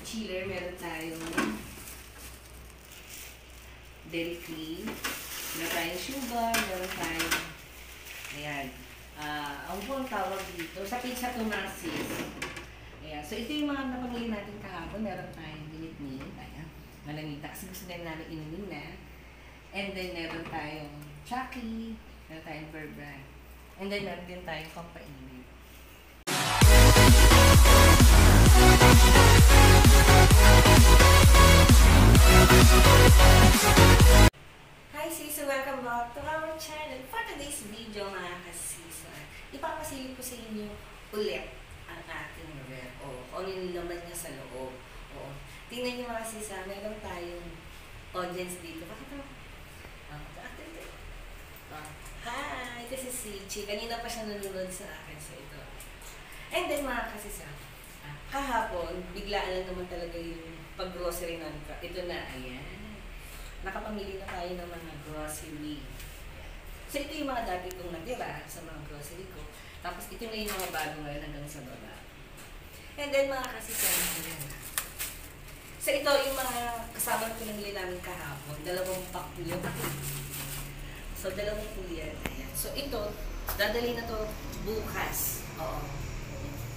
chiller, meron tayong dairy cream, meron tayong sugar, meron tayong, ayan, ang buong tawag dito, sa pizza to nurses. Ayan, so ito yung mga napamili natin kahapon, meron tayong minute-minute, ayan, malamita, kasi gusto din namin inumin na. And then meron tayong Chucky, meron tayong Burbrand, and then meron din tayong pampainit. Hi sis! Welcome back to our channel. For today's video mga kasisa, ipapasilip ko sa inyo ulit ang ating ref o ano yung laman niya sa loob. O, tingnan niyo mga kasisa, meron tayong audience dito. Bakit ako? Hi! This is si Chi. Kanina pa siya nanonood sa akin. So ito. And then mga kasisa, kahapon, biglaan lang naman talaga yung pag-grocery namin. Ito na, ayan. Nakapamili na tayo ng mga grocery. So ito yung mga dati kong natira sa mga grocery ko. Tapos ito na yung mga bago ngayon hanggang sa baba. And then mga kasisa, ayan. So ito yung mga kasama ko pinamili namin kahapon. 2 pack po yun. So 2 po yan. Ayan. So ito, dadali na to bukas. Oo.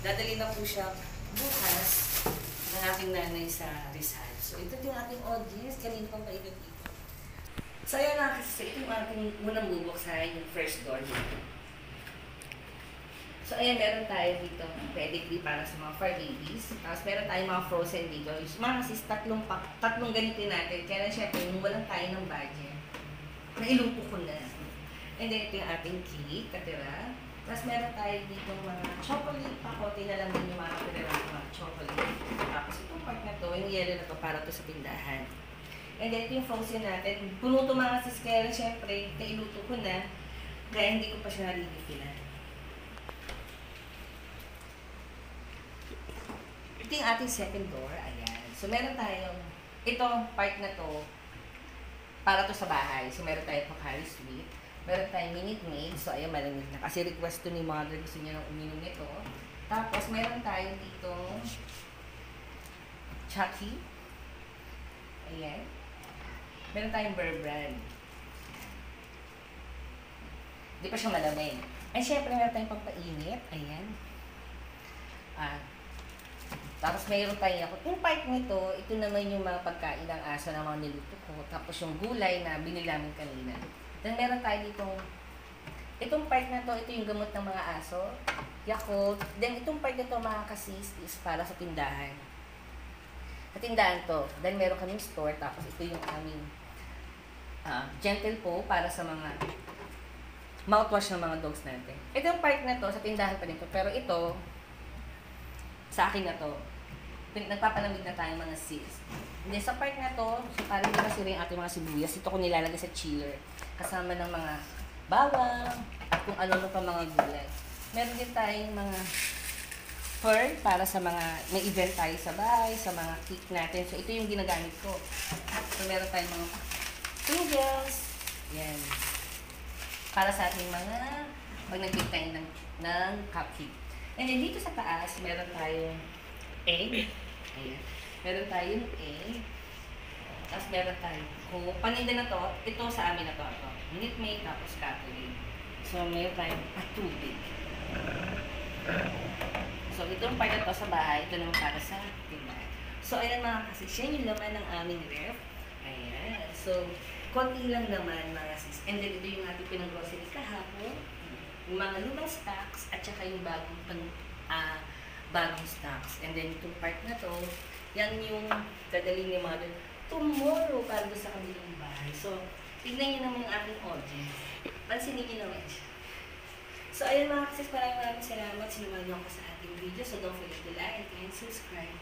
Dadali na po siya bukas ng aking nanay sa Rizal. So, ito yung ating audience. Kanina pang paikot dito. So, ayan nga kasi ito yung ating unang bubuksan, yung first door dito. So, ayan, meron tayo dito pedigree para sa mga fur babies. Tapos, meron tayo mga frozen dito. Yung mga sis, tatlong ganito natin. Kaya na syempre, yung walang tayo ng budget, nailupo ko na. And then, ito yung ating cake, katira. Tapos meron tayo dito mga chocolate pa, konti na lang din yung mga kapitira ng mga chocolate. Tapos itong part na to, yung yellow na to, para to sa tindahan. And then ito yung frozen natin. Puno to mga sis, kaya syempre, kailuto ko na, kaya hindi ko pa siya narigifilan. Ito yung ating second door, ayan. So meron tayong, itong part na to, para to sa bahay. So meron tayong Pocari Sweet. Meron tayong Minute Maid. So, ayan, malamig na. Kasi request to ni mother, gusto niya nang uminom nito. Tapos, meron tayo dito Chucky. Ayan. Meron tayong Burbrand. Hindi pa siya malamig. Ay, syempre, meron tayong pampainit. Ayan. Tapos, mayroon tayong ako. Yung part nito, ito naman yung mga pagkain ng aso na mga niluto ko. Tapos, yung gulay na binili namin kanina. Then, meron tayo itong part na to, ito yung gamot ng mga aso, Yakult. Then, itong part na to, mga kasis, is para sa tindahan. Sa tindahan to. Then, meron kaming store, tapos ito yung aming gentle po para sa mga mouthwash ng mga dogs natin. Ito yung part na to, sa tindahan pa nito. Pero ito, sa akin na to, nagpapalamig na tayo mga sis. Hindi, sa part na to, so parang hindi masira yung ating mga sibuyas. Ito ko nilalagay sa chiller. Kasama ng mga bawang, at kung ano pa mga gulay. Meron din tayong mga fur para sa mga, may event tayo sa bahay, sa mga cake natin. So, ito yung ginagamit ko. So, meron tayong mga tingles. Yan. Para sa ating mga, pag nag-bake tayo ng cupcake. And then, dito sa taas, meron tayong egg. Ayan. Meron tayong egg. Tapos meron tayo. Kung paninda na to, ito sa amin na to. Ito. Minute Maid, tapos Catholic. So, meron tayong patubig. So, itong part na to sa bahay. Ito naman para sa tindahan. So, ayan mga kasis. Yan yung laman ng aming ref. Ayan. So, konti lang naman mga sis. And then, ito yung ating pinag-grocery kahapon. Yung mga lumang stocks at saka yung bagong stocks. And then, itong part na to, yan yung dadalhin ni mother tomorrow para doon sa kanilang bahay. So, tignan nyo naman yung ating audience. Pansinin nyo naman siya. So, ayun mga kasis, maraming salamat. Sinuman nyo ako sa ating video. So, don't forget to like and subscribe.